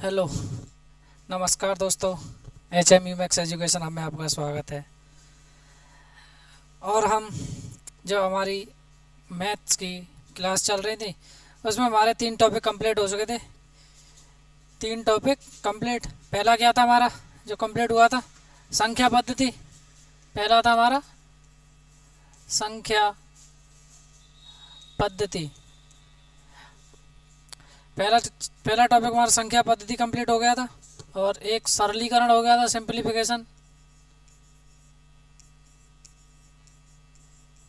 Hello. नमस्कार दोस्तों। HMU max education में आपका स्वागत है। और हम जो हमारी मैथ्स की क्लास चल रही थी उसमें हमारे 3 टॉपिक कंप्लीट हो चुके थे। 3 टॉपिक कंप्लीट। पहला क्या था हमारा जो कंप्लीट हुआ था? संख्या पद्धति। पहला था हमारा संख्या पद्धति। पहला पहला टॉपिक हमारा संख्या पद्धति कंप्लीट हो गया था और एक सरलीकरण हो गया था, सिंप्लीफिकेशन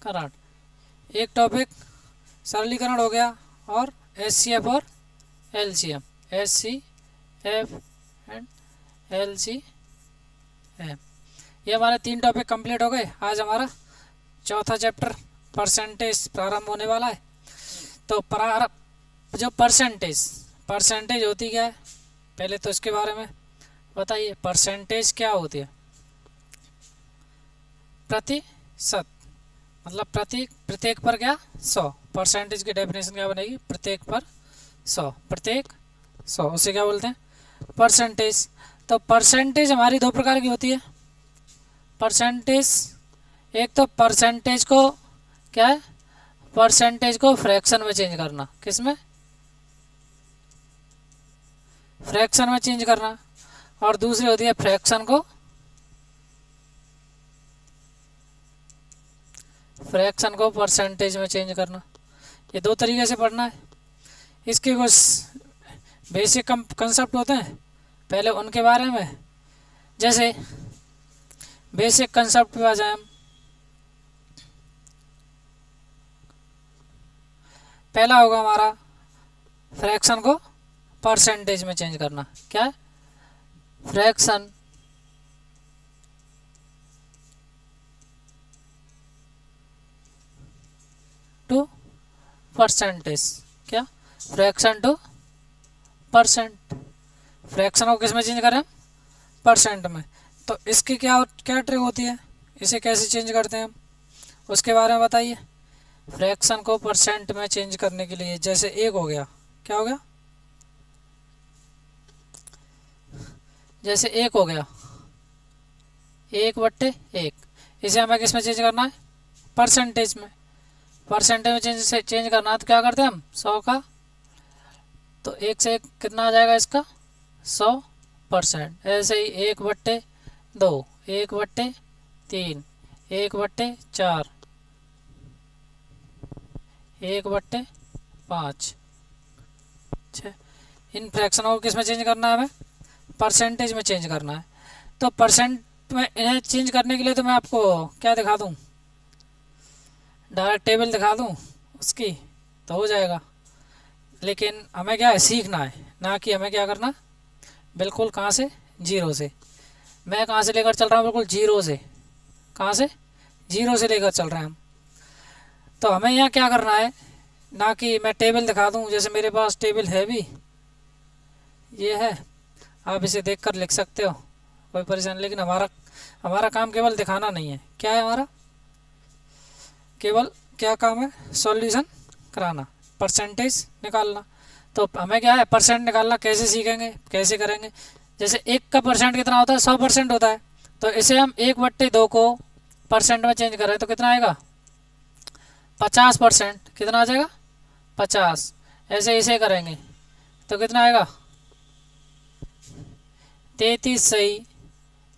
करण। एक टॉपिक सरलीकरण हो गया और HCF और LCM, HCF एंड LCM, ये हमारे 3 टॉपिक कंप्लीट हो गए। आज हमारा चौथा चैप्टर परसेंटेज प्रारंभ होने वाला है। तो प्रारंभ जो परसेंटेज होती क्या है, पहले तो इसके बारे में बताइए। परसेंटेज क्या होती है? प्रतिशत, मतलब प्रत्येक पर क्या 100। परसेंटेज की डेफिनेशन क्या बनेगी? प्रत्येक पर 100, प्रत्येक 100, उसे क्या बोलते हैं? परसेंटेज। तो परसेंटेज हमारी 2 प्रकार की होती है। परसेंटेज, एक तो परसेंटेज को क्या है, परसेंटेज को फ्रैक्शन में चेंज करना। किस में? फ्रैक्शन में चेंज करना। और दूसरी होती है फ्रैक्शन को परसेंटेज में चेंज करना। ये 2 तरीके से पढ़ना है। इसके कुछ बेसिक कंसेप्ट होते हैं, पहले उनके बारे में। जैसे बेसिक कंसेप्ट पे आ जाए हम। पहला होगा हमारा फ्रैक्शन को परसेंटेज में चेंज करना। क्या है? Fraction to percentage. क्या? Fraction to percent. फ्रैक्शन को किस में चेंज करें? परसेंट में। तो इसकी क्या क्या ट्रिक होती है, इसे कैसे चेंज करते हैं हम, उसके बारे में बताइए। फ्रैक्शन को परसेंट में चेंज करने के लिए, जैसे 1 हो गया, क्या हो गया? जैसे 1 हो गया, 1/1, इसे हमें किस में चेंज करना है? परसेंटेज में। परसेंटेज में चेंज करना है तो क्या करते हैं हम? 100 का, तो 1 से 1 कितना आ जाएगा इसका? 100%। ऐसे ही 1/2, 1/3, 1/4, 1/5, 6। इन फ्रैक्शनों को किस में चेंज करना है हमें? परसेंटेज में चेंज करना है। तो परसेंट में इन्हें चेंज करने के लिए तो मैं आपको क्या दिखा दूँ, डायरेक्ट टेबल दिखा दूँ उसकी, तो हो जाएगा। लेकिन हमें क्या है, सीखना है, ना कि हमें क्या करना बिल्कुल कहाँ से, 0 से। मैं कहाँ से लेकर चल रहा हूँ? बिल्कुल 0 से। कहाँ से? 0 से लेकर चल रहे हैं हम। तो हमें यहाँ क्या करना है, ना कि मैं टेबल दिखा दूँ। जैसे मेरे पास टेबल है भी, ये है, आप इसे देखकर लिख सकते हो, कोई परेशानी। लेकिन हमारा काम केवल दिखाना नहीं है। क्या है हमारा केवल, क्या काम है? सॉल्यूशन कराना, परसेंटेज निकालना। तो हमें क्या है, परसेंट निकालना कैसे सीखेंगे, कैसे करेंगे। जैसे 1 का परसेंट कितना होता है? 100% होता है। तो इसे हम 1/2 को परसेंट में चेंज करें तो कितना आएगा? 50%। कितना आ जाएगा? 50। ऐसे इसे करेंगे तो कितना आएगा? 33 सही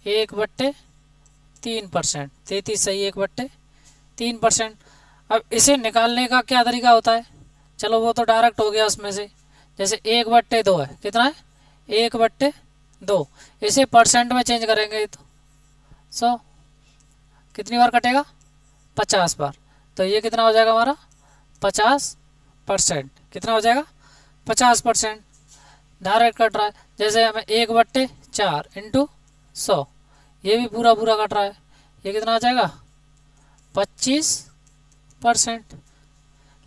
1/3%। 33 सही 1/3%। अब इसे निकालने का क्या तरीका होता है? चलो वो तो डायरेक्ट हो गया उसमें से। जैसे 1/2 है, कितना है? 1/2। इसे परसेंट में चेंज करेंगे तो 100 कितनी बार कटेगा? 50 बार। तो ये कितना हो जाएगा हमारा? 50%। कितना हो जाएगा? 50%। डायरेक्ट कट रहा है। जैसे हमें 1/4 इंटू 100, ये भी पूरा पूरा कट रहा है। ये कितना आ जाएगा? 25%।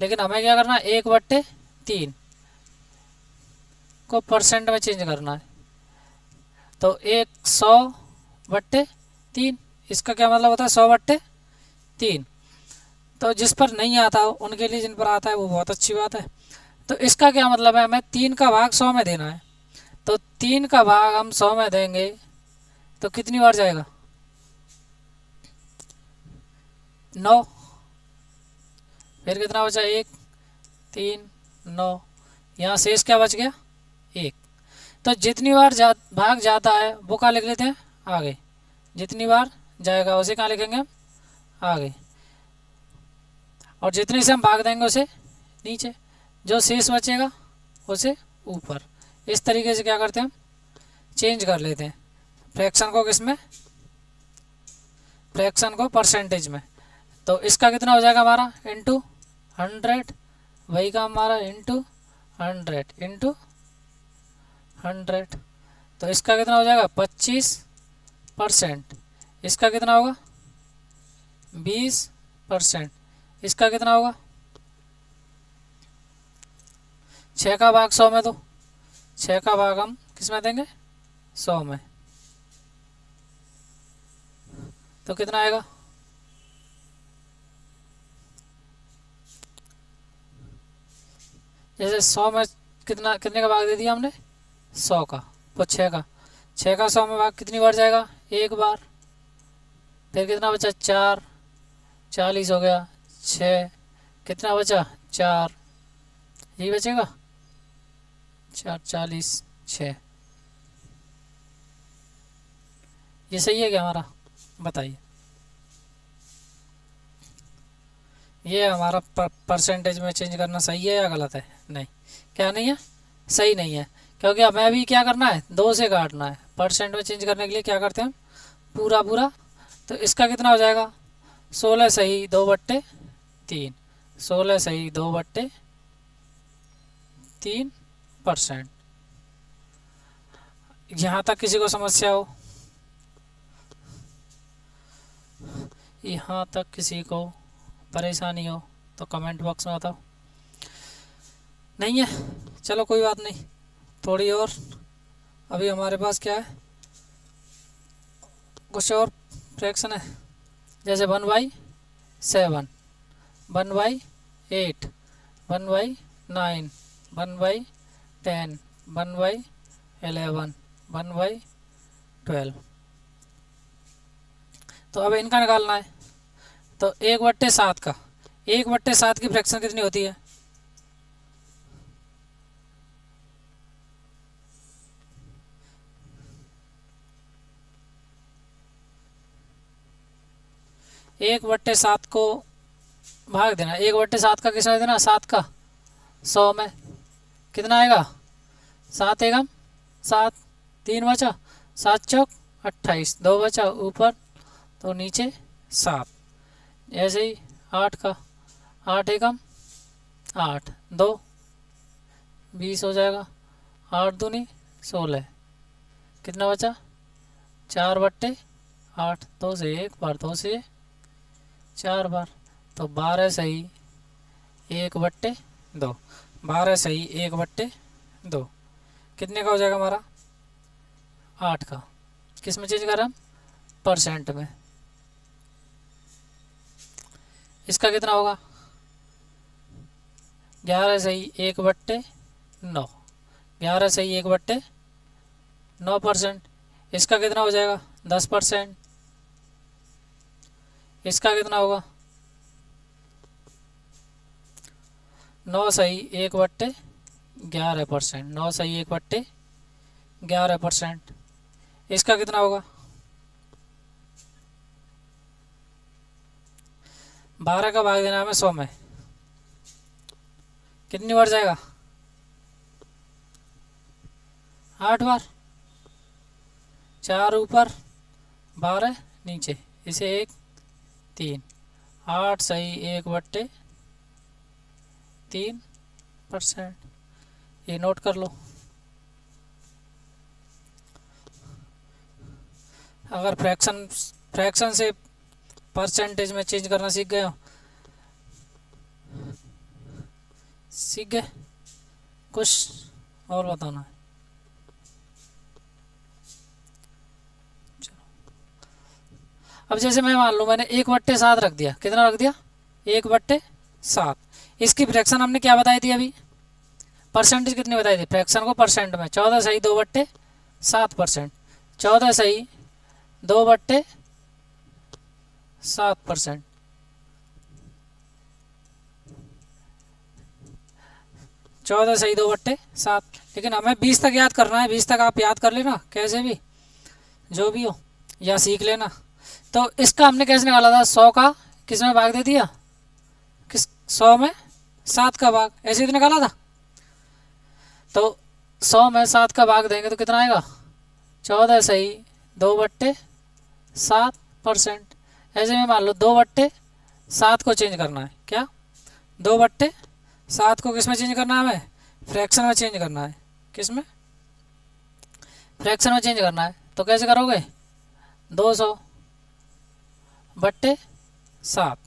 लेकिन हमें क्या करना है, 1/3 को परसेंट में चेंज करना है। तो 100/3, इसका क्या मतलब होता है? 100/3। तो जिस पर नहीं आता हो उनके लिए, जिन पर आता है वो बहुत अच्छी बात है। तो इसका क्या मतलब है, हमें 3 का भाग 100 में देना है। तो 3 का भाग हम 100 में देंगे तो कितनी बार जाएगा? 9। फिर कितना बचा? 1, 3, 9। यहाँ शेष क्या बच गया? 1। तो जितनी बार भाग जाता है वो कहाँ लिख लेते हैं? आगे। जितनी बार जाएगा उसे कहाँ लिखेंगे हम? आगे। और जितने से हम भाग देंगे उसे नीचे। जो शेष बचेगा उसे ऊपर। इस तरीके से क्या करते हैं हम? चेंज कर लेते हैं फ्रैक्शन को। किस में? फ्रैक्शन को परसेंटेज में। तो इसका कितना हो जाएगा हमारा? इंटू 100। वही का हमारा इंटू 100 इंटू 100। तो इसका कितना हो जाएगा? 25%। इसका कितना होगा? 20%। इसका कितना होगा? 6 का भाग 100 में, तो 6 का भाग हम किस में देंगे? 100 में। तो कितना आएगा? जैसे 100 में कितने का भाग दे दिया हमने? 100 का। तो 6 का 100 में भाग कितनी बार जाएगा? 1 बार। फिर कितना बचा? 4। 40 हो गया। 6 कितना बचा? 4। यही बचेगा। 4 40 6। ये सही है क्या हमारा? बताइए। ये हमारा परसेंटेज में चेंज करना सही है या गलत है? नहीं। क्या नहीं है? सही नहीं है, क्योंकि हमें अभी क्या करना है? 2 से काटना है। परसेंट में चेंज करने के लिए क्या करते हैं हम? पूरा पूरा। तो इसका कितना हो जाएगा? 16 सही 2/3। 16 सही 2/3%। यहाँ तक किसी को समस्या हो? यहाँ तक किसी को परेशानी हो तो कमेंट बॉक्स में बताओ। नहीं है? चलो कोई बात नहीं, थोड़ी और अभी हमारे पास क्या है, कुछ और फ्रैक्शन है। जैसे 1/7, 1/8, 1/9, 1/10, 1/11, 1/12। तो अब इनका निकालना है। तो 1/7 का 1/7 की फ्रैक्शन कितनी होती है? एक बट्टे 7 को भाग देना। 1/7 का किस में देना? 7 का 100 में। कितना आएगा? 7 एकम 7। 3 बचा। 7 चौक 28। 2 बचा ऊपर तो नीचे 7। ऐसे ही 8 का 8 एकम 8। 2 20 हो जाएगा। 8 दूनी 16। कितना बचा? 4/8। 2 से 1 बार, 2 से 4 बार। तो 12 सही 1/2। 12 सही 1/2। कितने का हो जाएगा हमारा? 8 का। किस में चेंज कर हम? परसेंट में। इसका कितना होगा? 11 सही 1/9। 11 सही 1/9%। इसका कितना हो जाएगा? 10%। इसका कितना होगा? 9 सही 1/11%। 9 सही 1/11%। इसका कितना होगा? 12 का भाग देना हमें 100 में। कितनी बार जाएगा? 8 बार। 4 ऊपर 12 नीचे। इसे 1 3। 8 सही 1/3%। ये नोट कर लो। अगर फ्रैक्शन से परसेंटेज में चेंज करना सीख गए हो? सीख गए? कुछ और बताना है? अब जैसे मैं मान लो मैंने 1/7 रख दिया। कितना रख दिया? 1/7। इसकी फ्रैक्शन हमने क्या बताई थी अभी? परसेंटेज कितनी बताई थी, फ्रैक्शन को परसेंट में, 14 सही 2/7%, 14 सही 2/7%, 14 सही 2/7। लेकिन हमें 20 तक याद करना है, 20 तक आप याद कर लेना कैसे भी, जो भी हो, या सीख लेना। तो इसका हमने कैसे निकाला था, 100 का किस में भाग दे दिया, किस 100 में 7 का भाग, ऐसे ही तो निकाला था। तो 100 में 7 का भाग देंगे तो कितना आएगा, 14 सही 2/7%। ऐसे में मान लो 2/7 को चेंज करना है, क्या 2/7 को किस में चेंज करना है, हमें फ्रैक्शन में चेंज करना है, किस में, फ्रैक्शन में चेंज करना है। तो कैसे करोगे, 200/7,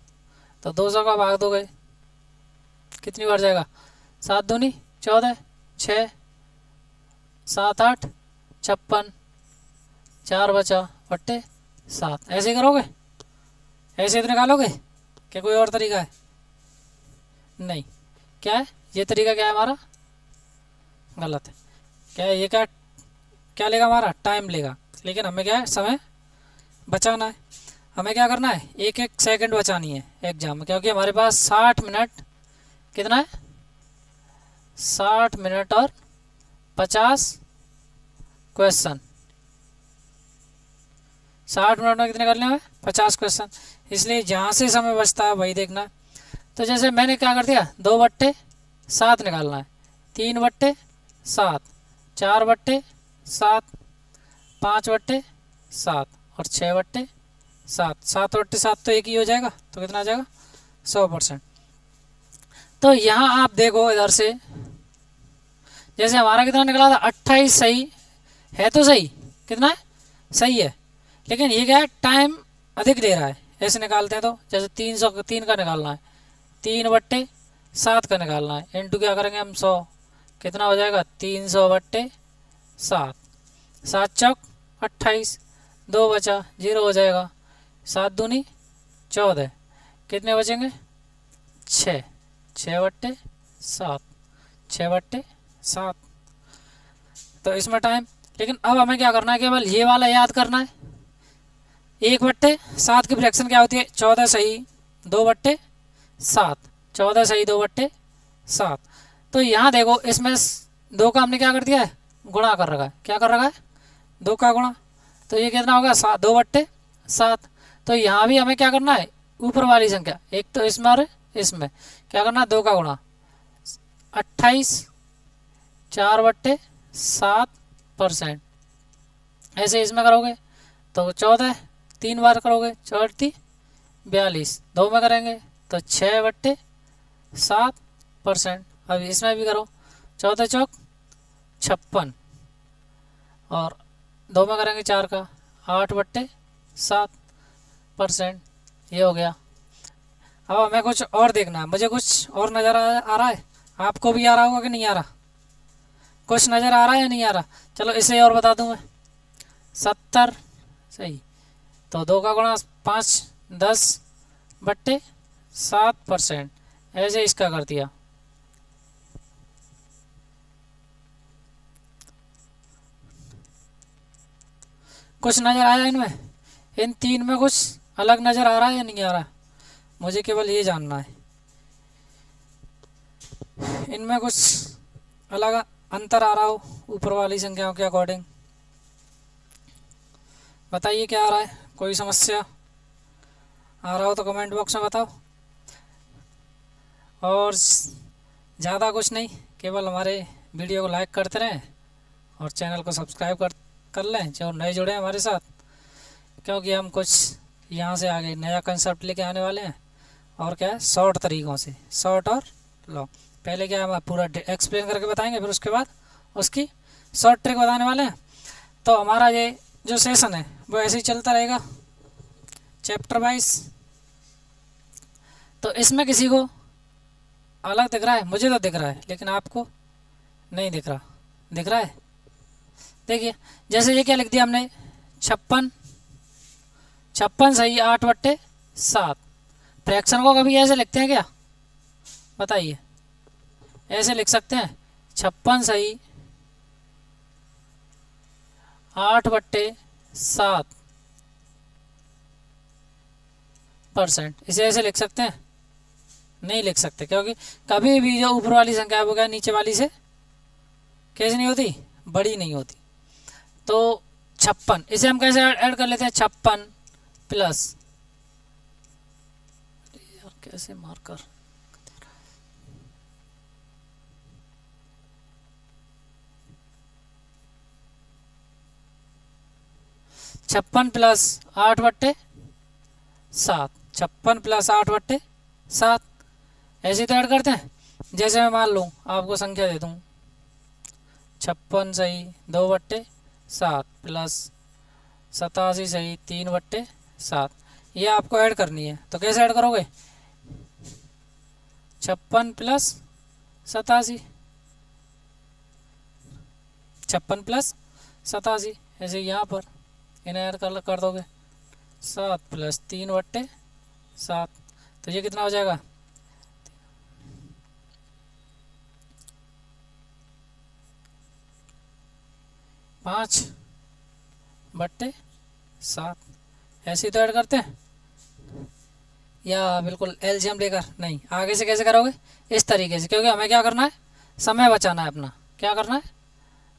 तो 200 का भाग दोगे कितनी बार जाएगा, 7 दूनी 14, 6 7 8 56, 4 बचा बट्टे 7। ऐसे ही करोगे, ऐसे तो निकालोगे, क्या कोई और तरीका है, नहीं, क्या है ये तरीका, क्या है हमारा, गलत है। क्या है ये, क्या क्या लेगा हमारा, टाइम लेगा। लेकिन हमें क्या है, समय बचाना है, हमें क्या करना है, एक एक सेकंड बचानी है एग्जाम में, क्योंकि हमारे पास 60 मिनट, कितना है 60 मिनट और 50 क्वेश्चन, 60 मिनट में कितने करने हैं, 50 क्वेश्चन, इसलिए जहाँ से समय बचता है वही देखना है। तो जैसे मैंने क्या कर दिया, 2/7 निकालना है, 3/7, 4/7, 5/7 और 6/7, 7/7 तो एक ही हो जाएगा, तो कितना आ जाएगा 100%। तो यहाँ आप देखो इधर से, जैसे हमारा कितना निकला था 28 सही है, तो सही कितना है, सही है, लेकिन ये क्या है, टाइम अधिक ले रहा है। ऐसे निकालते हैं तो जैसे 303 का निकालना है, 3/7 का निकालना है, इंटू क्या करेंगे हम 100, कितना हो जाएगा 300/7, 7 चौक 28, 2 बचा 0 हो जाएगा, 7 दूनी 14, कितने बचेंगे 6, 6/7, 6/7। तो इसमें टाइम, लेकिन अब हमें क्या करना है, केवल ये वाला याद करना है, 1/7 की फ्रैक्शन क्या होती है, 14 सही 2/7, 14 सही 2/7। तो यहाँ देखो, इसमें 2 का हमने क्या कर दिया है, गुणा कर रखा है, क्या कर रखा है 2 का गुणा, तो ये कितना होगा 2/7। तो यहाँ भी हमें क्या करना है, ऊपर वाली संख्या, एक तो इसमें और इसमें क्या करना है, 2 का गुणा, 28 4/7%, ऐसे इसमें करोगे तो 14, 3 बार करोगे 4 42, 2 में करेंगे तो 6/7%। अब इसमें भी करो, 14 चौक 56 और 2 में करेंगे 4 का 8/7%, ये हो गया। अब हमें कुछ और देखना है, मुझे कुछ और नज़र आ रहा है, आपको भी आ रहा होगा कि नहीं आ रहा, कुछ नज़र आ रहा है या नहीं आ रहा, चलो इसे और बता दूं मैं, 70 सही, तो 2 का गुणा 5 10/7%, ऐसे इसका कर दिया। कुछ नज़र आया इनमें, इन 3 में कुछ अलग नज़र आ रहा है या नहीं आ रहा, मुझे केवल ये जानना है, इनमें कुछ अलग अंतर आ रहा हो ऊपर वाली संख्याओं के अकॉर्डिंग, बताइए क्या आ रहा है, कोई समस्या आ रहा हो तो कमेंट बॉक्स में बताओ। और ज़्यादा कुछ नहीं, केवल हमारे वीडियो को लाइक करते रहें और चैनल को सब्सक्राइब कर लें जो नए जुड़े हैं हमारे साथ, क्योंकि हम कुछ यहाँ से आगे नया कंसेप्ट लेके आने वाले हैं। और क्या है, शॉर्ट तरीक़ों से, शॉर्ट और लॉन्ग, पहले क्या हम पूरा एक्सप्लेन करके बताएंगे, फिर उसके बाद उसकी शॉर्ट ट्रिक बताने वाले हैं। तो हमारा ये जो सेशन है वो ऐसे ही चलता रहेगा चैप्टर वाइज। तो इसमें किसी को अलग दिख रहा है, मुझे तो दिख रहा है, लेकिन आपको नहीं दिख रहा, दिख रहा है, देखिए जैसे ये क्या लिख दिया हमने, 56 सही 8/7। फ्रैक्शन को कभी ऐसे लिखते हैं क्या, बताइए, ऐसे लिख सकते हैं 56 सही 8/7%। इसे ऐसे लिख सकते हैं? नहीं लिख सकते, क्योंकि कभी भी जो ऊपर वाली संख्या वो क्या नीचे वाली से कैसे नहीं होती, बड़ी नहीं होती। तो 56 इसे हम कैसे ऐड कर लेते हैं? 56 प्लस, कैसे मार्कर, 56 प्लस 8/7, 56 प्लस 8/7 ऐसे तो ऐड करते हैं। जैसे मैं मान लूँ आपको संख्या दे दूँ 56 सही 2/7 प्लस 87 सही 3/7, ये आपको ऐड करनी है। तो कैसे ऐड करोगे? 56 प्लस 87, 56 प्लस 87 ऐसे यहाँ पर इन्हें ऐड कर दोगे 7 प्लस 3/7, तो ये कितना हो जाएगा? 5/7 ऐसे तो ऐड करते हैं, या बिल्कुल एलसीएम लेकर नहीं? आगे से कैसे करोगे? इस तरीके से, क्योंकि हमें क्या करना है? समय बचाना है अपना। क्या करना है?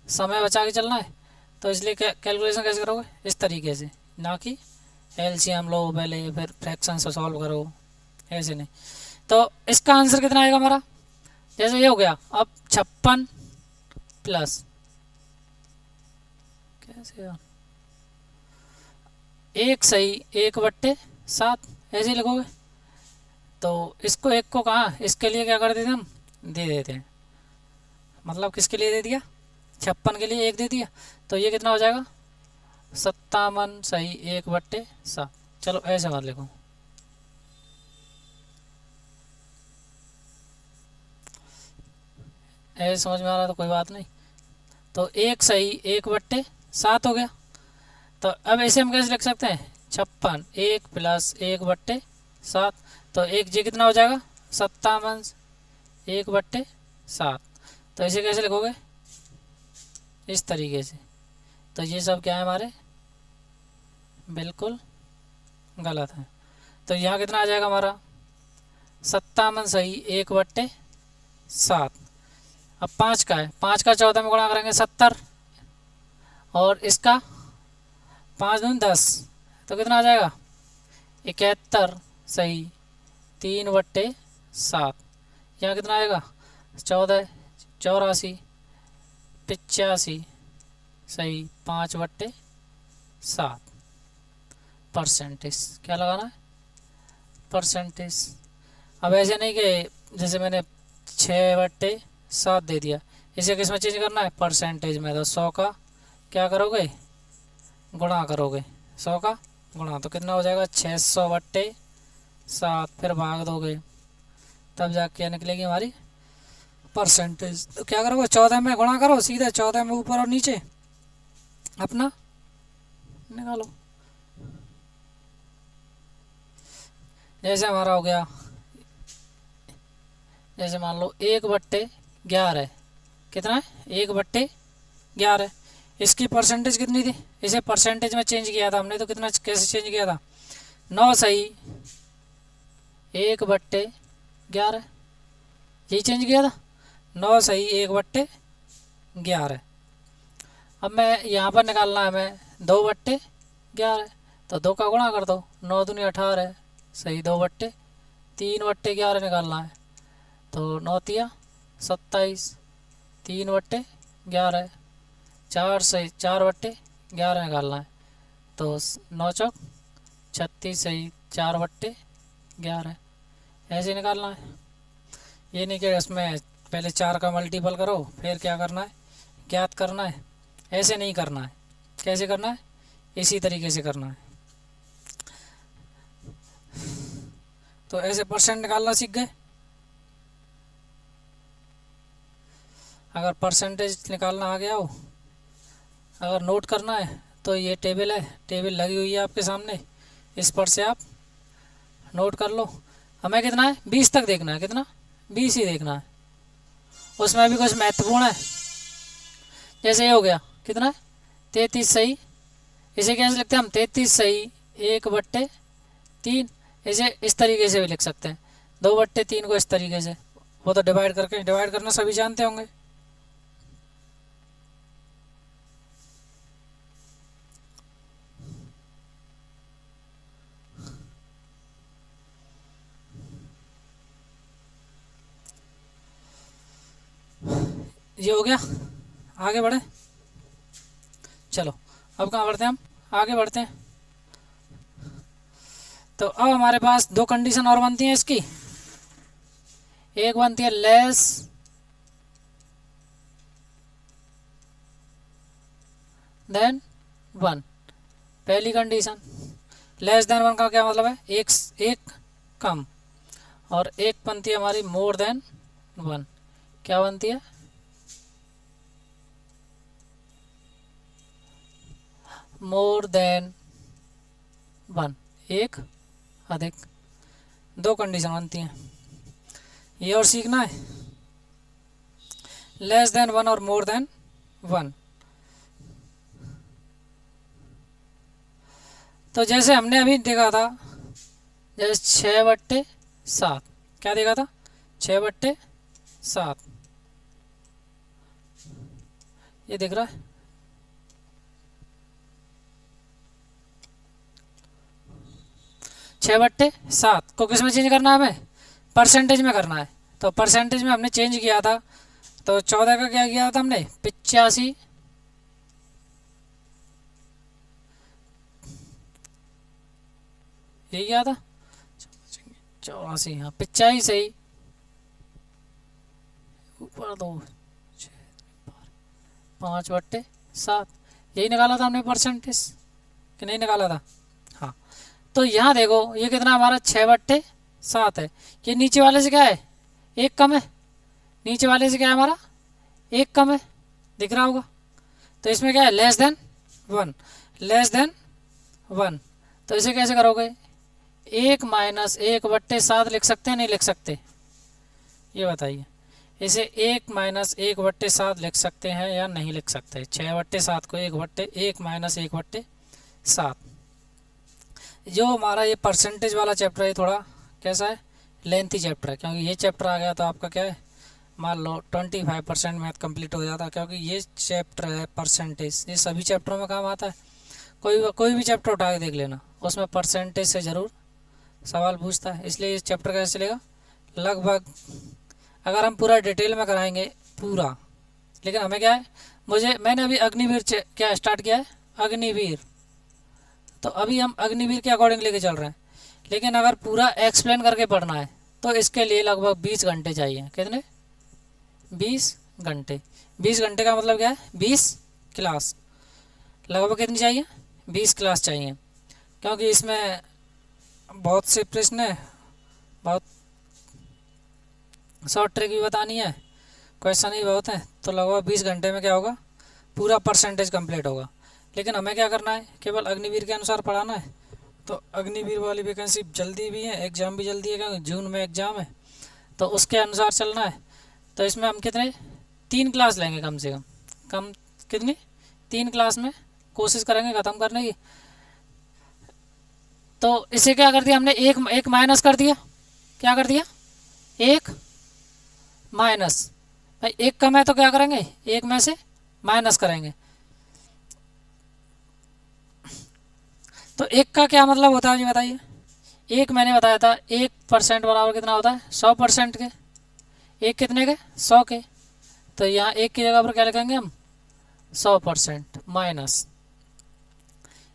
समय बचा के चलना है। तो इसलिए कैलकुलेशन कैसे करोगे? इस तरीके से, ना कि एलसीएम लो पहले फिर फ्रैक्शन से सॉल्व करो, ऐसे नहीं। तो इसका आंसर कितना आएगा हमारा? जैसे ये हो गया, अब 56 प्लस कैसे यार, 1 सही 1/7 ऐसे लिखोगे। तो इसको एक को कहाँ, इसके लिए क्या कर देते हम? दे देते हैं। मतलब किसके लिए दे दिया? 56 के लिए 1 दे दिया। तो ये कितना हो जाएगा? 57 सही 1/7। चलो ऐसे मत लिखो, ऐसे समझ में आ रहा तो कोई बात नहीं। तो 1 सही 1/7 हो गया। तो अब ऐसे हम कैसे लिख सकते हैं? 56 1 प्लस 1/7, तो एक जी कितना हो जाएगा? 57 1/7। तो ऐसे कैसे लिखोगे? इस तरीके से। तो ये सब क्या है हमारे? बिल्कुल गलत है। तो यहाँ कितना आ जाएगा हमारा? 57 सही 1/7। अब 5 का है, 5 का 14 में गुणा करेंगे 70, और इसका 5 दूनी 10, तो कितना आ जाएगा? 71 सही 3/7। यहाँ कितना आएगा? 14 84 85 सही 5/7। परसेंटेज क्या लगाना है? परसेंटेज। अब ऐसे नहीं कि जैसे मैंने 6/7 दे दिया, इसे किस में चेंज करना है? परसेंटेज में। तो 100 का क्या करोगे? गुणा करोगे, 100 का गुणा, तो कितना हो जाएगा? 600/7, फिर भाग दोगे, तब जाके क्या निकलेगी हमारी? परसेंटेज। तो क्या करोगे? 14 में गुणा करो सीधा, 14 में ऊपर और नीचे अपना निकालो। जैसे हमारा हो गया, जैसे मान लो 1/11, कितना है? 1/11। इसकी परसेंटेज कितनी थी? इसे परसेंटेज में चेंज किया था हमने, तो कितना कैसे चेंज किया था? 9 सही 1/11, यही चेंज किया था। 9 सही 1/11। अब मैं यहाँ पर निकालना है हमें 2/11, तो 2 का गुणा कर दो, 9 दूनी 18 सही 2/3/11 निकालना है। तो 9 तिया 27, 3/11, 4 सही 4/11 निकालना है। तो 9 चौक 36 सही 4/11 ऐसे निकालना है। ये नहीं कि इसमें पहले 4 का मल्टीपल करो फिर क्या करना है? ज्ञात करना है। ऐसे नहीं करना है। कैसे करना है? इसी तरीके से करना है। तो ऐसे परसेंट निकालना सीख गए। अगर परसेंटेज निकालना आ गया हो, अगर नोट करना है तो ये टेबल है, टेबल लगी हुई है आपके सामने, इस पर से आप नोट कर लो। हमें कितना है? 20 तक देखना है। कितना? 20 ही देखना है। उसमें भी कुछ महत्वपूर्ण है। जैसे ये हो गया कितना 33 सही, इसे कैसे लिखते हैं हम 33 सही 1/3। इसे इस तरीके से भी लिख सकते हैं 2/3 को इस तरीके से, वो तो डिवाइड करना सभी जानते होंगे। ये हो गया, आगे बढ़े। चलो अब कहाँ बढ़ते हैं हम, आगे बढ़ते हैं। तो अब हमारे पास दो कंडीशन और बनती हैं इसकी। एक बनती है लेस देन 1। पहली कंडीशन लेस देन 1 का क्या मतलब है, एक कम, और एक बनती है हमारी मोर देन 1। क्या बनती है, मोर देन 1, एक अधिक। दो कंडीशन बनती हैं, ये और सीखना है, लेस देन 1 और मोर देन 1। तो जैसे हमने अभी देखा था, जैसे 6/7, क्या देखा था 6/7, ये दिख रहा है। छः बट्टे सात को किस में चेंज करना है हमें, परसेंटेज में करना है। तो परसेंटेज में हमने चेंज किया था, तो 14 का क्या किया था हमने 85, यही किया था 84, हाँ 85 सही, ऊपर 2 5/7, यही निकाला था हमने परसेंटेज, कि नहीं निकाला था। हाँ तो यहाँ देखो ये कितना हमारा 6/7 है। ये नीचे वाले से क्या है, एक कम है, नीचे वाले से क्या है हमारा एक कम है, दिख रहा होगा। तो इसमें क्या है लेस देन 1, लेस देन 1। तो इसे कैसे करोगे, 1 - 1/7 लिख सकते हैं नहीं लिख सकते, ये बताइए। इसे 1 - 1/7 लिख सकते हैं या नहीं लिख सकते। 6/7 को 1 - 1/7। जो हमारा ये परसेंटेज वाला चैप्टर है थोड़ा कैसा है, लेंथी चैप्टर है, क्योंकि ये चैप्टर आ गया तो आपका क्या है, मान लो 25% मैथ कंप्लीट हो जाता है, क्योंकि ये चैप्टर है परसेंटेज, ये सभी चैप्टरों में काम आता है। कोई भी चैप्टर उठा के देख लेना, उसमें परसेंटेज से ज़रूर सवाल पूछता है, इसलिए इस चैप्टर कैसे चलेगा लगभग। अगर हम पूरा डिटेल में कराएंगे पूरा, लेकिन हमें क्या है, मैंने अभी अग्निवीर क्या स्टार्ट किया है, अग्निवीर। तो अभी हम अग्निवीर के अकॉर्डिंग लेके चल रहे हैं, लेकिन अगर पूरा एक्सप्लेन करके पढ़ना है तो इसके लिए लगभग 20 घंटे चाहिए। कितने, 20 घंटे। 20 घंटे का मतलब क्या है, 20 क्लास। लगभग कितनी चाहिए, 20 क्लास चाहिए, क्योंकि इसमें बहुत से प्रश्न है, बहुत शॉर्ट ट्रिक भी बतानी है, क्वेश्चन ही बहुत है। तो लगभग 20 घंटे में क्या होगा, पूरा परसेंटेज कंप्लीट होगा। लेकिन हमें क्या करना है, केवल अग्निवीर के अनुसार पढ़ाना है। तो अग्निवीर वाली वैकेंसी जल्दी भी है, एग्ज़ाम भी जल्दी है, क्योंकि जून में एग्ज़ाम है, तो उसके अनुसार चलना है। तो इसमें हम कितने 3 क्लास लेंगे कम से कम कितनी 3 क्लास में कोशिश करेंगे ख़त्म करने की। तो इसे क्या कर दिया हमने, एक माइनस कर दिया। क्या कर दिया, एक माइनस। भाई एक कम है तो क्या करेंगे, एक में से माइनस करेंगे। तो एक का क्या मतलब होता है ये बताइए। एक मैंने बताया था 1% बराबर कितना होता है, 100% के। एक कितने के, 100 के। तो यहाँ एक की जगह पर क्या लिखेंगे हम, 100% माइनस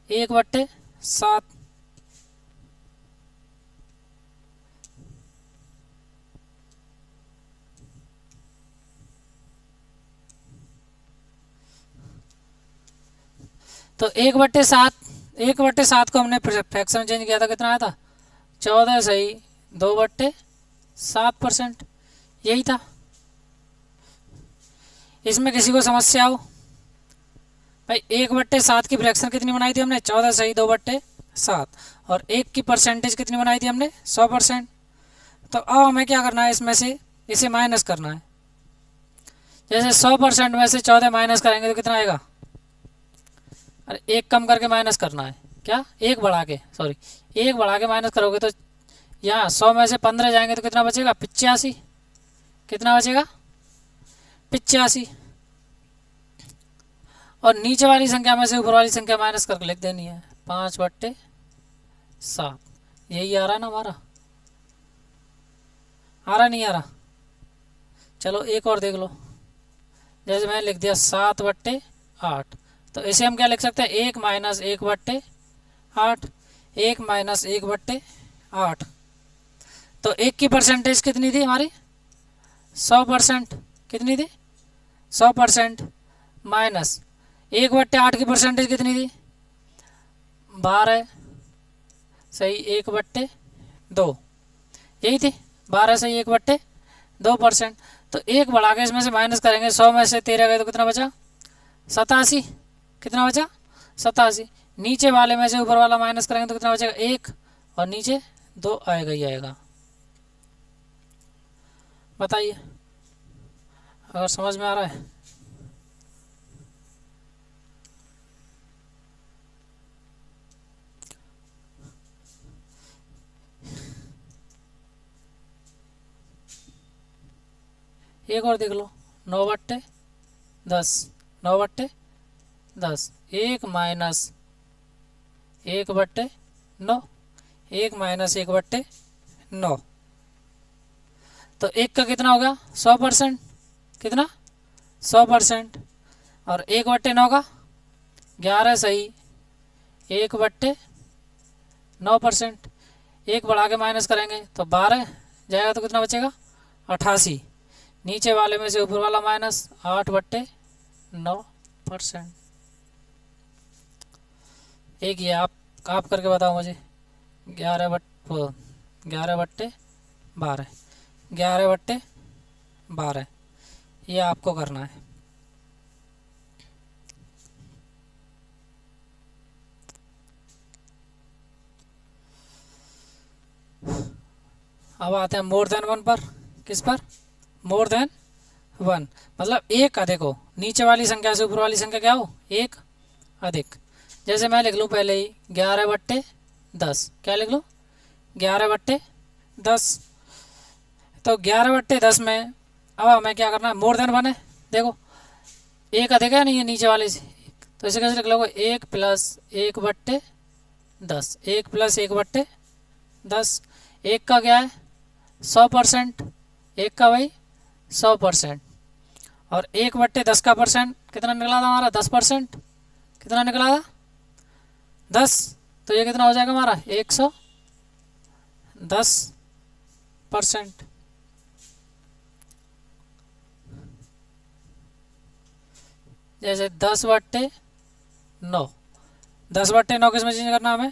1/7। तो 1/7 को हमने फ्रैक्शन में चेंज किया था, कितना आया था 14 सही 2/7%, यही था। इसमें किसी को समस्या हो, भाई 1/7 की फ्रैक्शन कितनी बनाई थी हमने, 14 सही 2/7, और एक की परसेंटेज कितनी बनाई थी हमने 100%। तो अब हमें क्या करना है, इसमें से इसे माइनस करना है। जैसे 100% में से 14 माइनस करेंगे तो कितना आएगा? अरे एक कम करके माइनस करना है क्या, एक बढ़ा के, सॉरी एक बढ़ा के माइनस करोगे तो यहाँ 100 में से 15 जाएंगे तो कितना बचेगा? 85। कितना बचेगा? 85। और नीचे वाली संख्या में से ऊपर वाली संख्या माइनस करके लिख देनी है, 5/7। यही आ रहा ना हमारा? आ रहा नहीं आ रहा? चलो एक और देख लो। जैसे मैंने लिख दिया 7/8, तो इसे हम क्या लिख सकते हैं? 1 माइनस 1/8, 1 माइनस 1/8। तो 1 की परसेंटेज कितनी थी हमारी? 100%। कितनी थी? 100%। माइनस 1/8 की परसेंटेज कितनी थी? 12। सही, 1/2 यही थी, 12 सही, 1/2%। तो एक बढ़ा के इसमें से माइनस करेंगे, 100 में से 13 गए तो कितना बचा? 87। कितना बचा? 87। नीचे वाले में से ऊपर वाला माइनस करेंगे तो कितना बचेगा? 1, और नीचे 2 आएगा ही आएगा। बताइए अगर समझ में आ रहा है। एक और देख लो, 9/10। 9/10, 1 माइनस 1/9, 1 माइनस 1/9। तो 1 का कितना हो गया? 100%। कितना? 100%। और 1/9 का 11 सही, 1/9%। एक बढ़ा के माइनस करेंगे तो 12 जाएगा तो कितना बचेगा? 88। नीचे वाले में से ऊपर वाला माइनस, 8/9%। एक ये आप करके बताओ मुझे। 11/12, 11/12 ये आपको करना है। अब आते हैं मोर देन 1 पर। किस पर? मोर देन 1, मतलब एक अधिक हो। नीचे वाली संख्या से ऊपर वाली संख्या क्या हो? एक अधिक। जैसे मैं लिख लूँ पहले ही 11/10। क्या लिख लूँ? 11/10। तो 11/10 में अब हमें क्या करना है? मोर देन 1 है। देखो एक अधिक है नहीं है नीचे वाले से, तो इसे कैसे लिख लोगे? 1 + 1/10। 1 + 1/10। एक का क्या है? 100%। एक का भाई 100%। और 1/10 का परसेंट कितना निकला था हमारा? 10%। कितना निकला था? 10। तो ये कितना हो जाएगा हमारा? 110%। जैसे 10/9, 10/9 किस में चेंज करना हमें?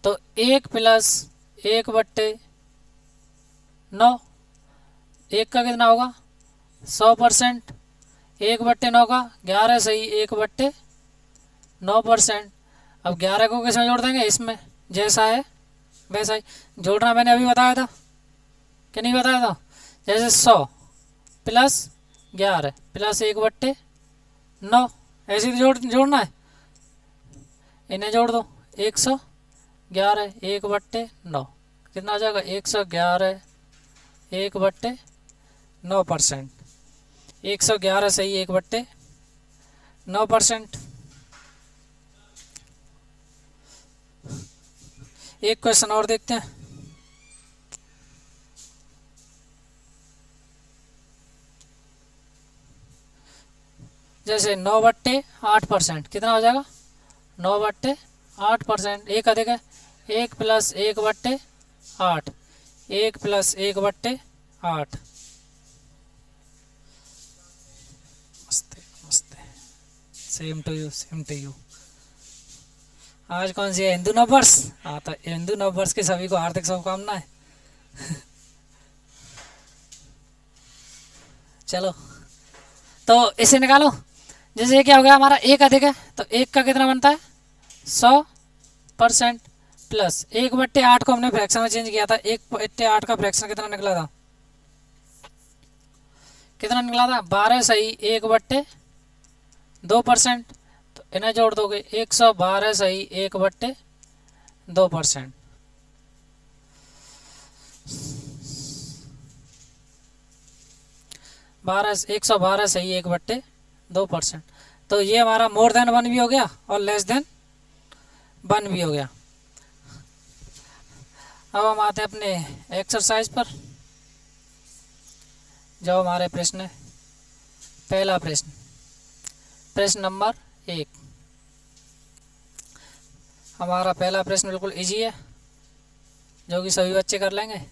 तो 1 + 1/9, एक का कितना होगा? 100%। 1/9 का 11 सही, 1/9%। अब 11 को किसमें जोड़ देंगे? इसमें, जैसा है वैसा ही जोड़ना। मैंने अभी बताया था कि नहीं बताया था? जैसे 100 + 11 + 1/9, ऐसे ही जोड़ना है। इन्हें जोड़ दो, 111 1/9 कितना आ जाएगा? 111 1/9%। 111 सही, 1/9%। एक क्वेश्चन और देखते हैं। जैसे 9/8%। कितना हो जाएगा? 9/8%। एक अधिक है, 1 + 1/8, 1 + 1/8। मस्ते मस्ते, same to you, same to you. आज कौन सी है? हिंदू नववर्ष। हाँ, तो हिंदू नववर्ष के सभी को हार्दिक शुभकामनाएं। चलो तो इसे निकालो। जैसे ये क्या हो गया हमारा? एक अधिक है, तो एक का कितना बनता है? 100% प्लस 1/8 को हमने फ्रैक्शन में चेंज किया था। 1/8 का फ्रैक्शन कितना निकला था? कितना निकला था 12 सही 1/2%। तो इन्हें जोड़ दोगे 112 सही 1/2%। 112 सही 1/2%। तो ये हमारा मोर देन 1 भी हो गया और लेस देन 1 भी हो गया। अब हम आते हैं अपने एक्सरसाइज पर। जो हमारे प्रश्न है, पहला प्रश्न, प्रश्न नंबर 1। हमारा पहला प्रश्न बिल्कुल इजी है, जो कि सभी बच्चे कर लेंगे।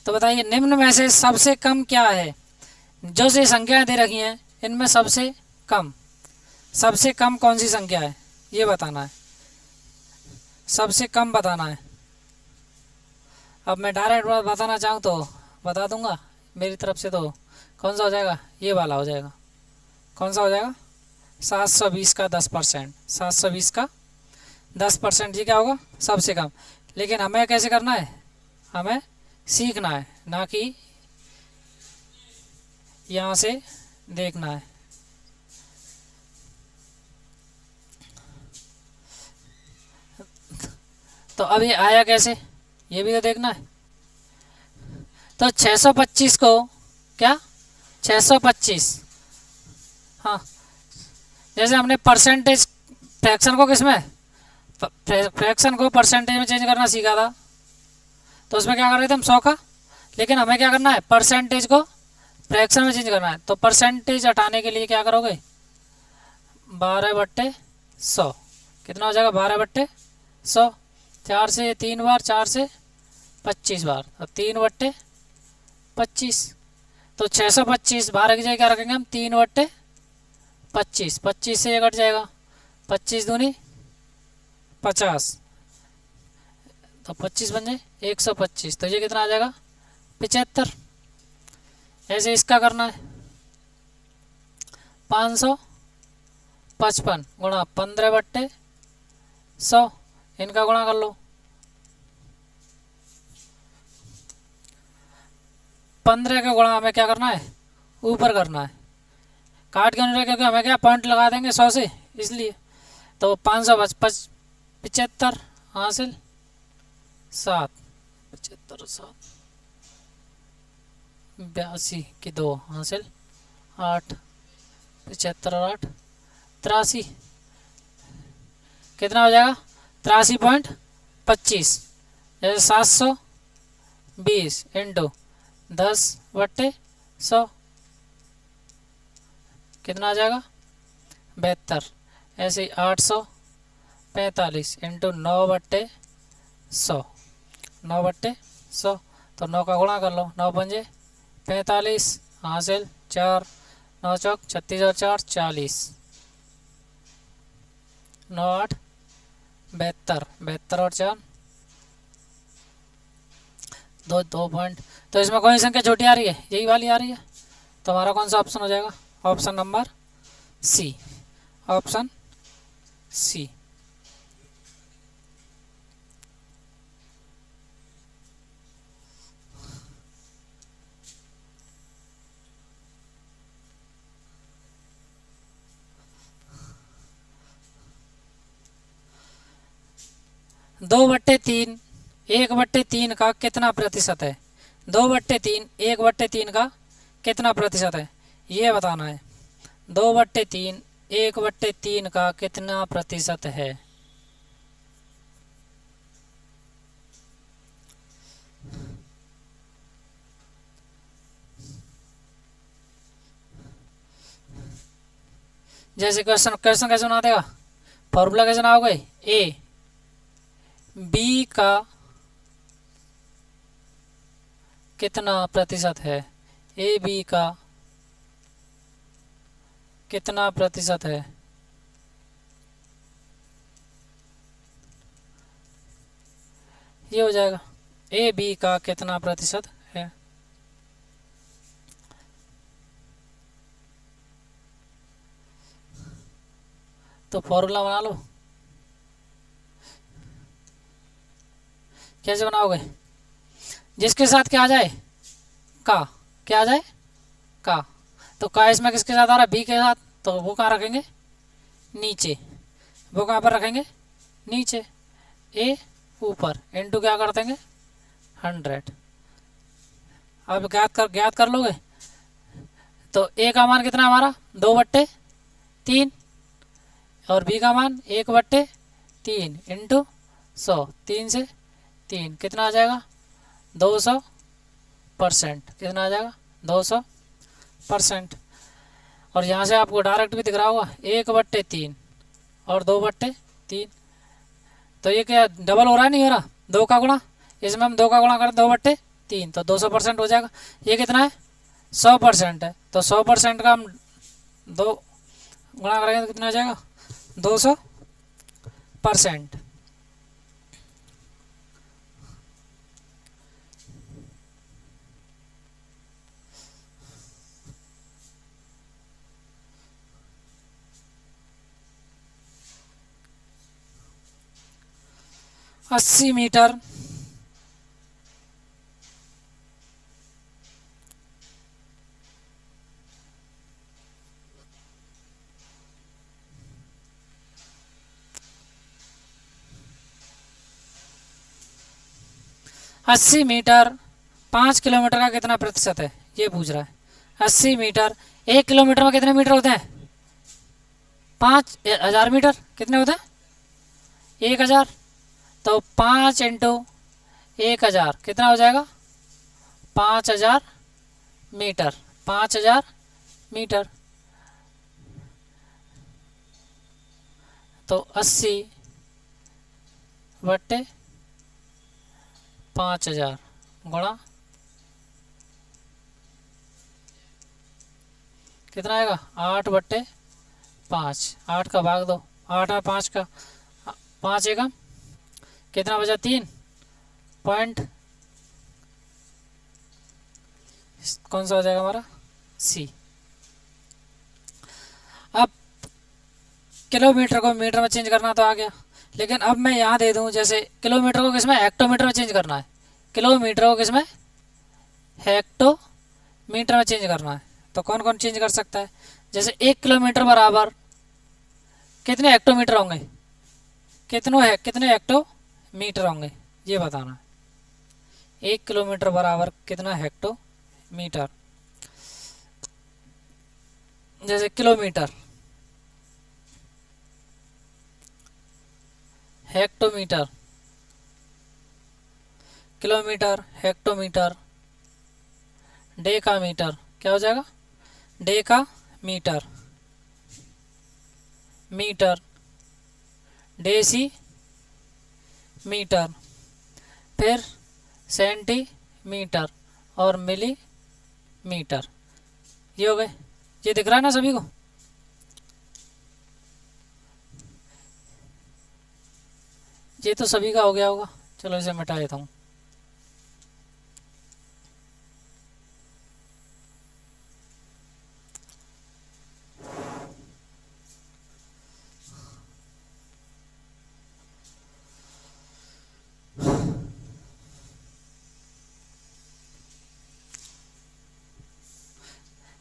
तो बताइए निम्न में से सबसे कम क्या है। जो सी संख्याएं दे रखी हैं इनमें सबसे कम कौन सी संख्या है ये बताना है, सबसे कम बताना है। अब मैं डायरेक्ट बताना चाहूँ तो बता दूंगा मेरी तरफ से। तो कौन सा हो जाएगा, ये वाला हो जाएगा। कौन सा हो जाएगा, 720 का 10%। 720 का 10% ये क्या होगा, सबसे कम। लेकिन हमें कैसे करना है, हमें सीखना है, ना कि यहाँ से देखना है। तो अब ये आया कैसे, ये भी तो देखना है। तो 625 को क्या 625, हाँ, जैसे हमने परसेंटेज फ्रैक्शन को किसमें, फ्रैक्शन को परसेंटेज में चेंज करना सीखा था। तो उसमें क्या कर रहे थे हम 100 का, लेकिन हमें क्या करना है, परसेंटेज को फ्रैक्शन में चेंज करना है। तो परसेंटेज हटाने के लिए क्या करोगे, 12/100 कितना हो जाएगा, 12/100। 4 से 3 बार, 4 से 25 बार, और 3/25। तो 625 12 की जगह क्या रखेंगे हम, 3/25। 25 से ये कट जाएगा, 25 दूनी 50, तो 25 बन जाए 125। तो ये कितना आ जाएगा, 75। ऐसे इसका करना है, 555 गुणा 15/100, इनका गुणा कर लो। 15 के गुणा हमें क्या करना है, ऊपर करना है। काट क्यों नहीं रहे, क्योंकि हमें क्या पॉइंट लगा देंगे 100 से, इसलिए। तो 575 हासिल 7, 75 7, 82 की 2 हासिल 8, 75 और 8 83। कितना हो जाएगा, 83.25। जैसे 720 इंटू 10/100 कितना आ जाएगा, 72। ऐसे ही 845 इंटू 9/100, 9/100। तो 9 का गुणा कर लो, 9 पंजे 45 हासिल 4, 9 चौक 36 और 4 40, 9 8 72, 72 और 4 2 पॉइंट। तो इसमें कौन सी संख्या छोटी आ रही है, यही वाली आ रही है। तो हमारा कौन सा ऑप्शन हो जाएगा, option number C, option C. दो बट्टे तीन 1/3 का कितना प्रतिशत है। 2/3 1/3 का कितना प्रतिशत है, ये बताना है। 2/3 1/3 का कितना प्रतिशत है। जैसे क्वेश्चन कैसे बना देगा, फॉर्मूला कैसे बनाओगे, ए बी का कितना प्रतिशत है, ए बी का कितना प्रतिशत है। ये हो जाएगा ए बी का कितना प्रतिशत है। तो फॉर्मूला बना लो, कैसे बनाओगे, जिसके साथ क्या आ जाए, का क्या आ जाए, का। तो का इसमें किसके साथ आ रहा है, बी के साथ, तो वो कहाँ रखेंगे, नीचे। वो कहाँ पर रखेंगे, नीचे। ए ऊपर, इनटू क्या कर देंगे, 100। अब ज्ञात कर लोगे। तो ए का मान कितना हमारा, 2/3, और बी का मान 1/3 इंटू 100, 3 से 3 कितना आ जाएगा, 200%। कितना आ जाएगा, 200%। और यहाँ से आपको डायरेक्ट भी दिख रहा होगा, 1/3 और 2/3। तो ये क्या डबल हो रहा है, नहीं हो रहा, 2 का गुणा। इसमें हम 2 का गुणा करें 2/3, तो 200% हो जाएगा। ये कितना है, 100% है। तो 100% का हम 2 गुणा करेंगे तो कितना आ जाएगा, 200%। अस्सी मीटर 5 किलोमीटर का कितना प्रतिशत है, ये पूछ रहा है। 80 मीटर, 1 किलोमीटर में कितने मीटर होते हैं, 5,000 मीटर। कितने होते हैं, 1,000। तो 5 इंटू 1,000 कितना हो जाएगा, 5,000 मीटर। 5,000 मीटर। तो 80/5,000 गुणा कितना आएगा, 8/5। 8 का भाग दो, 8 में 5 का 5 एकम कितना बचा, 3 पॉइंट। कौन सा हो जाएगा हमारा, सी। अब किलोमीटर को मीटर में चेंज करना तो आ गया, लेकिन अब मैं यहाँ दे दूँ, जैसे किलोमीटर को किस में, हेक्टोमीटर में चेंज करना है। किलोमीटर को किस में, हेक्टोमीटर में चेंज करना है। तो कौन कौन चेंज कर सकता है, जैसे 1 किलोमीटर बराबर कितने हेक्टोमीटर होंगे, कितने हेक्टोमीटर होंगे, ये बताना है। 1 किलोमीटर बराबर कितना हेक्टोमीटर। जैसे kilometre, hectometre, kilometre, hectometre, decametre, क्या हो जाएगा, डेकामीटर, मीटर, डेसीमीटर, फिर सेंटीमीटर और मिलीमीटर। ये हो गए, ये दिख रहा है ना सभी को। ये तो सभी का हो गया होगा, चलो इसे मिटा देता हूँ।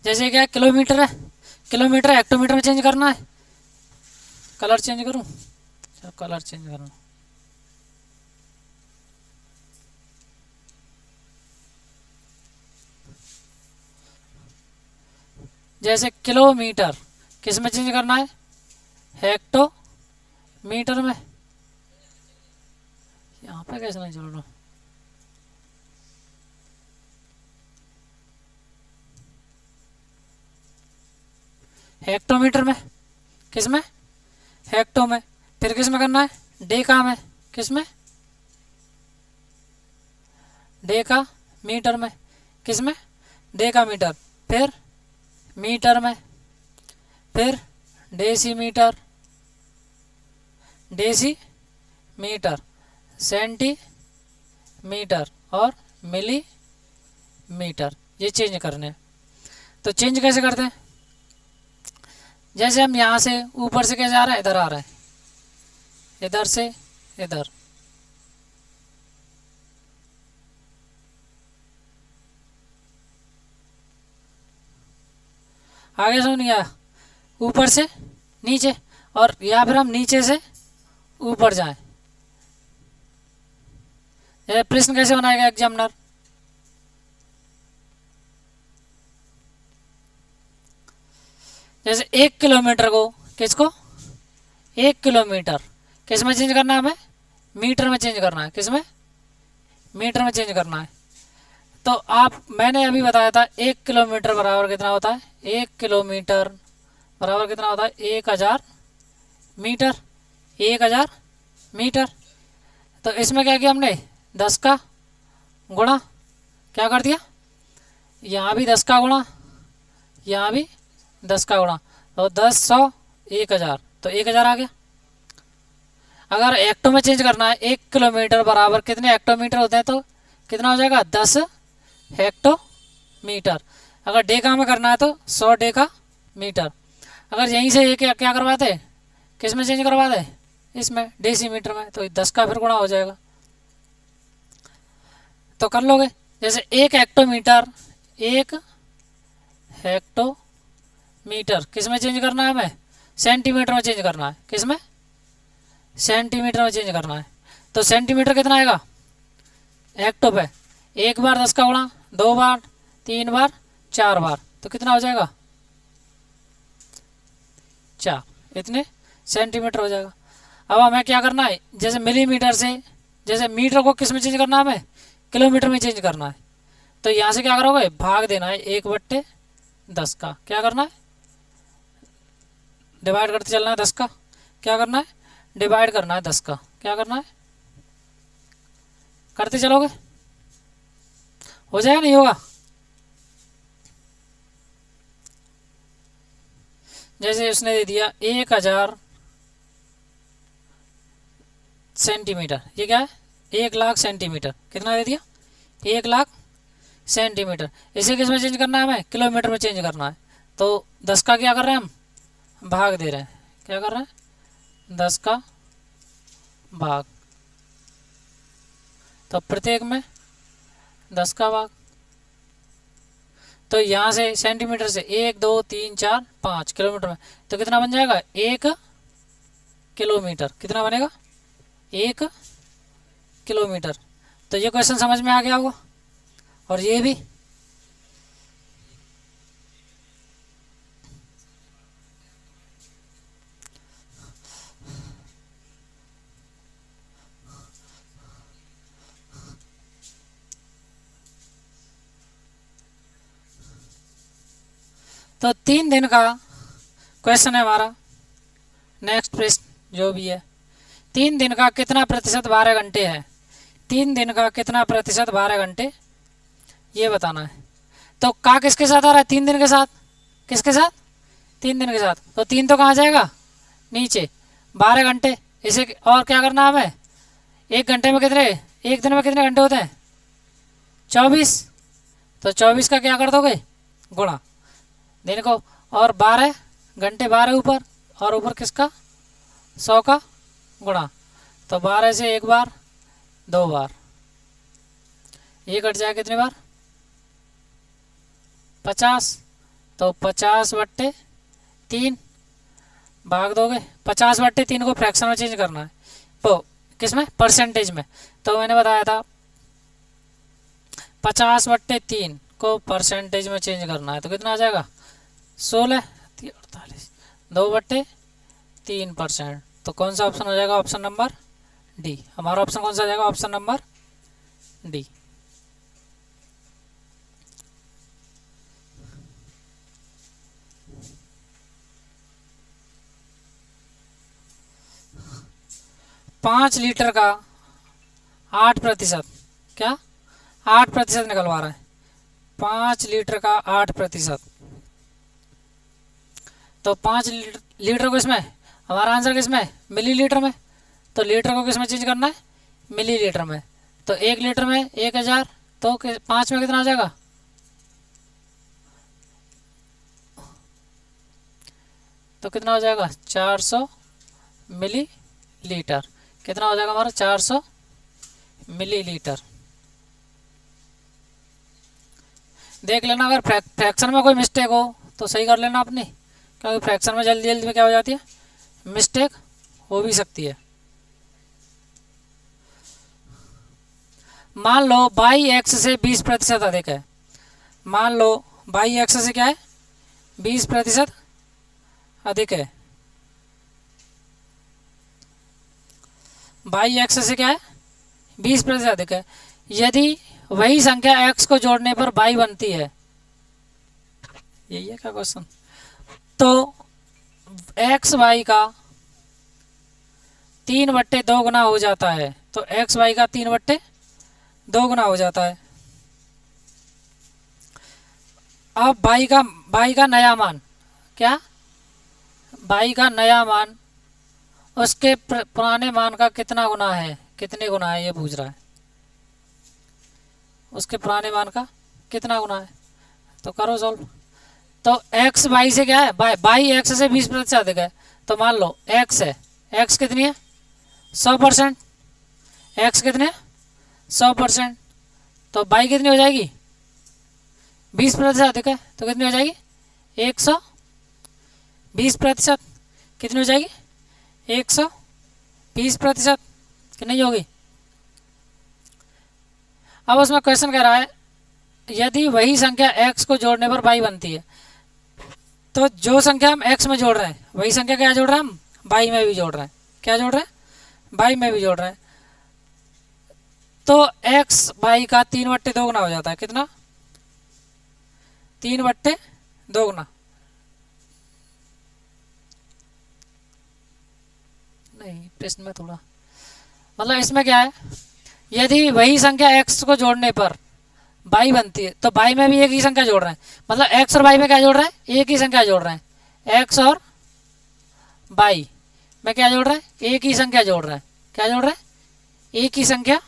जैसे क्या किलोमीटर है, किलोमीटर हेक्टोमीटर में चेंज करना है। कलर चेंज करूँ, चलो कलर चेंज करना। जैसे किलोमीटर किस में चेंज करना है, हेक्टोमीटर में। यहाँ पे कैसे नहीं चल रहा, हेक्टोमीटर में, किस में, हेक्टो में। फिर किस में करना है, डेका में। किस में, डेका मीटर में। किस में, डेका मीटर। फिर मीटर में, फिर डेसीमीटर, डेसीमीटर, सेंटीमीटर और मिलीमीटर। ये चेंज करने हैं। तो चेंज कैसे करते हैं, जैसे हम यहाँ से ऊपर से कैसे आ रहे हैं, इधर आ रहे हैं, इधर से इधर। आगे से नहीं आया, ऊपर से नीचे, और या फिर हम नीचे से ऊपर जाएं। ये प्रश्न कैसे बनाएगा एग्जामिनर? जैसे 1 किलोमीटर को, किसको 1 किलोमीटर किस में चेंज करना है हमें? मीटर में चेंज करना है। किस में? मीटर में चेंज करना है। तो आप, मैंने अभी बताया था 1 किलोमीटर बराबर कितना होता है? 1 किलोमीटर बराबर कितना होता है? 1000 मीटर। 1000 मीटर। तो इसमें क्या किया हमने? 10 का गुणा क्या कर दिया? यहाँ भी 10 का गुणा, यहाँ भी 10 का गुणा, तो 10, 100, 1000, तो 1000 आ गया। अगर हेक्टो में चेंज करना है, 1 किलोमीटर बराबर कितने हेक्टोमीटर होते हैं? तो कितना हो जाएगा? 10 हेक्टोमीटर। अगर डेका में करना है तो 100 डेका मीटर। अगर यहीं से ये क्या करवाते, किस में चेंज करवाते? इसमें डेसीमीटर में, तो 10 का फिर गुणा हो जाएगा। तो कर लोगे। जैसे 1 हेक्टोमीटर, 1 हेक्टोमीटर किस में चेंज करना है हमें? सेंटीमीटर में चेंज करना है। किस में? सेंटीमीटर में चेंज करना है। तो सेंटीमीटर कितना आएगा हेक्टो पे? 1 बार 10 का गुणा, 2 बार, 3 बार, 4 बार, तो कितना हो जाएगा? 4, इतने सेंटीमीटर हो जाएगा। अब हमें क्या करना है? जैसे मिलीमीटर से, जैसे मीटर को किस में चेंज करना है हमें? किलोमीटर में चेंज करना है। तो यहाँ से क्या करोगे? भाग देना है 1/10 का। क्या करना है? डिवाइड करते चलना है 10 का। क्या करना है? डिवाइड करना है 10 का। क्या करना है? करते चलोगे, हो जाएगा नहीं होगा? जैसे उसने दे दिया 1000 सेंटीमीटर, ये क्या है? 1,00,000 सेंटीमीटर। कितना दे दिया? 1,00,000 सेंटीमीटर। इसे किस में चेंज करना है हमें? किलोमीटर में चेंज करना है। तो 10 का क्या कर रहे हैं हम? भाग दे रहे हैं। क्या कर रहे हैं? 10 का भाग, तो प्रत्येक में 10 का भाग। तो यहाँ से सेंटीमीटर से 1, 2, 3, 4, 5 किलोमीटर में, तो कितना बन जाएगा? 1 किलोमीटर। कितना बनेगा? 1 किलोमीटर। तो ये क्वेश्चन समझ में आ गया होगा, और ये भी। तो 3 दिन का क्वेश्चन है हमारा। नेक्स्ट प्रश्न जो भी है, 3 दिन का कितना प्रतिशत 12 घंटे है? 3 दिन का कितना प्रतिशत 12 घंटे, ये बताना है। तो का किसके साथ आ रहा है? 3 दिन के साथ। किसके साथ? 3 दिन के साथ। तो 3 तो कहाँ जाएगा? नीचे। 12 घंटे, इसे और क्या करना है हमें? 1 घंटे में कितने, 1 दिन में कितने घंटे होते हैं? 24। तो 24 का क्या कर दोगे? गुणा दिन को, और 12 घंटे, 12 ऊपर, और ऊपर किसका? 100 का गुणा। तो 12 से 1 बार, 2 बार, ये कट जाए कितनी बार? 50। तो 50/3 भाग दोगे। 50/3 को फ्रैक्शन में चेंज करना है, तो किस में? परसेंटेज में। तो मैंने बताया था 50/3 को परसेंटेज में चेंज करना है, तो कितना आ जाएगा? 16, 48, 2/3%। तो कौन सा ऑप्शन हो जाएगा? Option number D. हमारा ऑप्शन कौन सा जाएगा? Option number D. पाँच लीटर का 8%, क्या 8% निकलवा रहा है? 5 लीटर का 8%। तो 5 लीटर को इसमें, हमारा आंसर किस में? मिलीलीटर में। तो लीटर को किस में चेंज करना है? मिलीलीटर में। तो 1 लीटर में 1000, तो 5 में कितना आ जाएगा? तो कितना हो जाएगा? 400 मिलीलीटर। कितना हो जाएगा हमारा? 400 मिलीलीटर। देख लेना, अगर फ्रैक्शन में कोई मिस्टेक हो तो सही कर लेना अपनी, क्योंकि फ्रैक्शन में जल्दी जल्दी में क्या हो जाती है, मिस्टेक हो भी सकती है। मान लो बाई एक्स से 20% अधिक है। मान लो बाई एक्स से क्या है, 20% अधिक है। बाई एक्स से क्या है, 20% अधिक है। यदि वही संख्या x को जोड़ने पर y बनती है, यही है क्या क्वेश्चन, तो एक्स वाई का 3/2 गुना हो जाता है। तो एक्स वाई का 3/2 गुना हो जाता है। अब y का नया मान, क्या, y का नया मान उसके पुराने मान का कितना गुना है, कितने गुना है ये पूछ रहा है। उसके पुराने मान का कितना गुना है, तो करो सॉल्व। तो x बाई से क्या है, बाई एक्स से 20% अधिक है। तो मान लो x है, x कितनी है, 100%। x कितने, 100%। तो बाई कितनी हो जाएगी, 20% अधिक है, तो कितनी हो जाएगी, 120%। कितनी हो जाएगी, 120%, कि नहीं होगी। अब उसमें क्वेश्चन कह रहा है यदि वही संख्या x को जोड़ने पर y बनती है। तो जो संख्या हम x में जोड़ रहे हैं वही संख्या क्या जोड़ रहे हैं हम, y में भी जोड़ रहे हैं। क्या जोड़ रहे हैं, y में भी जोड़ रहे हैं। तो x y का 3/2 गुना हो जाता है। कितना, 3/2 गुना, नहीं प्रश्न में थोड़ा, मतलब इसमें क्या है, यदि वही संख्या x को जोड़ने पर y बनती है, तो y में भी एक ही संख्या जोड़ रहे हैं। मतलब x और y में क्या जोड़ रहे हैं, एक ही संख्या जोड़ रहे हैं। x और y में क्या जोड़ रहे हैं, एक ही संख्या जोड़ रहे हैं। क्या जोड़ रहे हैं, एक ही संख्या।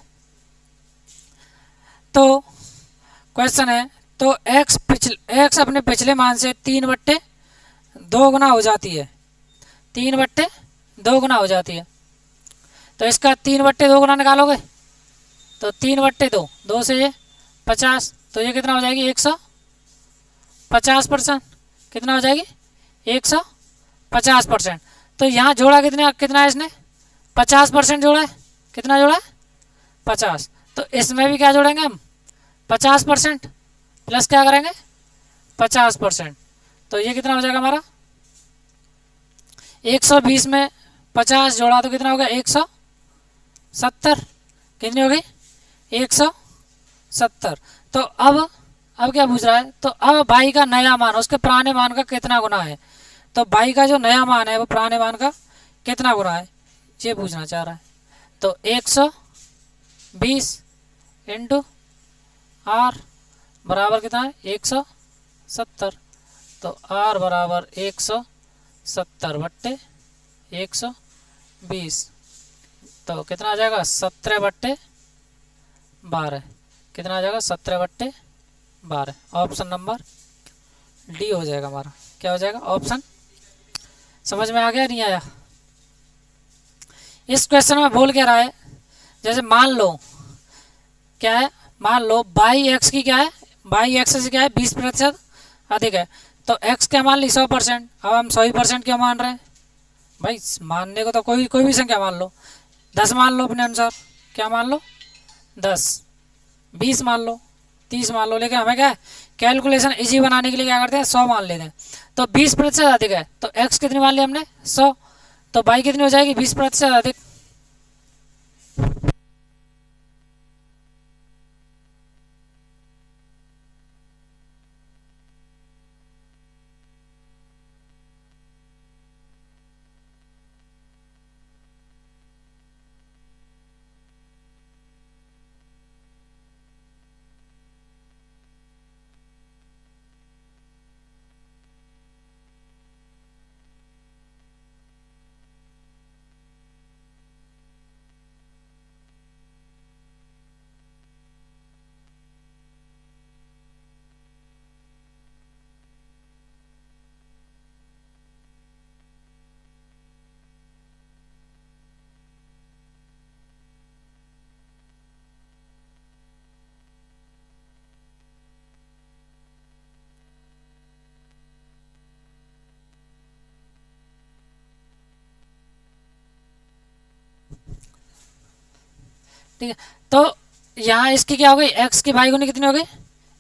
तो क्वेश्चन है, तो x अपने पिछले मान से 3/2 गुना हो जाती है, 3/2 गुना हो जाती है। तो इसका 3/2 गुना निकालोगे तो 3/2, 2 से ये 50, तो ये कितना हो जाएगी, 150%। कितना हो जाएगी, 150%। तो यहाँ जोड़ा कितना है इसने, 50% जोड़ा है। कितना जोड़ा है, 50। तो इसमें भी क्या जोड़ेंगे हम, 50% प्लस क्या करेंगे, 50%। तो ये कितना हो जाएगा हमारा, 120 में 50 जोड़ा तो कितना हो गया, 170। कितनी हो गई, 170। तो अब क्या पूछ रहा है, तो अब y का नया मान उसके पुराने मान का कितना गुना है। तो y का जो नया मान है वो पुराने मान का कितना गुना है, ये पूछना चाह रहा है। तो 120 इंटू आर बराबर कितना है, 170। तो आर बराबर 170/120। तो कितना आ जाएगा, 17/12। कितना आ जाएगा, 17/12। ऑप्शन नंबर डी हो जाएगा हमारा। क्या हो जाएगा, ऑप्शन। समझ में आ गया, नहीं आया। इस क्वेश्चन में बोल क्या रहा है, जैसे मान लो क्या है, मान लो बाई एक्स की क्या है, बाई एक्स से क्या है, 20% अधिक है। तो एक्स क्या मान ली, 100%। अब हम 100% क्यों मान रहे हैं भाई, मानने को तो कोई भी संख्या मान लो, 10 मान लो अपने अनुसार। क्या मान लो, 10, 20 मान लो, 30 मान लो। लेकिन हमें क्या है, कैलकुलेशन इजी बनाने के लिए क्या करते हैं, 100 मान लेते हैं। तो 20% अधिक है, तो एक्स कितनी मान ली हमने, 100। तो बाई कितनी हो जाएगी, 20% अधिक। ठीक है। तो यहाँ इसकी क्या हो गई, एक्स की बाई गुनी कितनी हो गई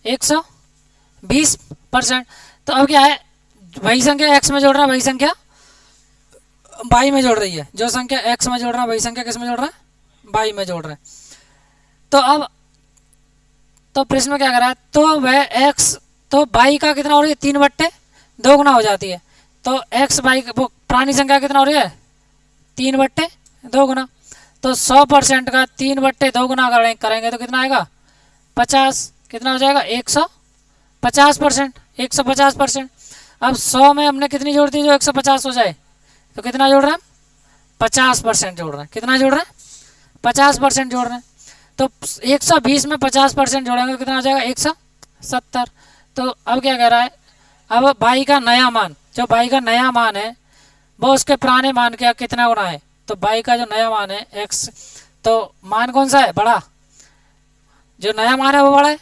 120%। तो अब क्या है, वही संख्या एक्स में जोड़ रहा है, वही संख्या बाई में जोड़ रही है। जो संख्या एक्स में जोड़ रहा है वही संख्या किस में जोड़ रहा है, बाई में जोड़ रहा है। तो अब तो प्रश्न में क्या करा है, तो वह एक्स तो बाई का कितना हो रही है 3/2 गुना हो जाती है। तो एक्स बाई वो पुरानी संख्या कितना हो रही है 3/2 गुना। तो 100% का 3/2 गुना करेंगे तो कितना आएगा 50। कितना हो जाएगा 150%, 150%। अब 100 में हमने कितनी जोड़ दी जो 150 हो जाए, तो कितना जोड़ रहे हैं 50% जोड़ रहे हैं। कितना जोड़ रहे हैं 50% जोड़ रहे हैं। तो 120 में 50% जोड़ेंगे तो कितना हो जाएगा 170। तो अब क्या कह रहा है, अब बाई का नया मान, जो बाई का नया मान है वो उसके पुराने मान के कितना गुना है। तो बाई का जो नया मान है एक्स, तो मान कौन सा है बड़ा, जो नया मान है वो बड़ा है।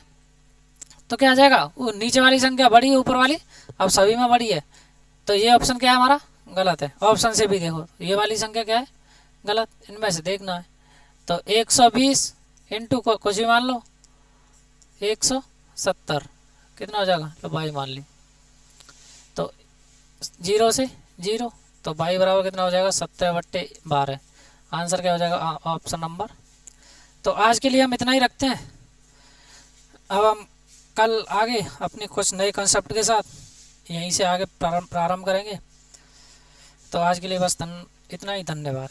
तो क्या आ जाएगा, वो नीचे वाली संख्या बड़ी है ऊपर वाली अब सभी में बड़ी है। तो ये ऑप्शन क्या है हमारा गलत है। ऑप्शन से भी देखो ये वाली संख्या क्या है गलत, इनमें से देखना है। तो 120 इंटू कुछ भी मान लो 170 कितना हो जाएगा, तो बाई मान ली। तो 0 से 0, तो बाई बराबर कितना हो जाएगा 70/12। आंसर क्या हो जाएगा ऑप्शन नंबर। तो आज के लिए हम इतना ही रखते हैं। अब हम कल आगे अपनी कुछ नए कंसेप्ट के साथ यहीं से आगे प्रारंभ करेंगे। तो आज के लिए बस इतना ही, धन्यवाद।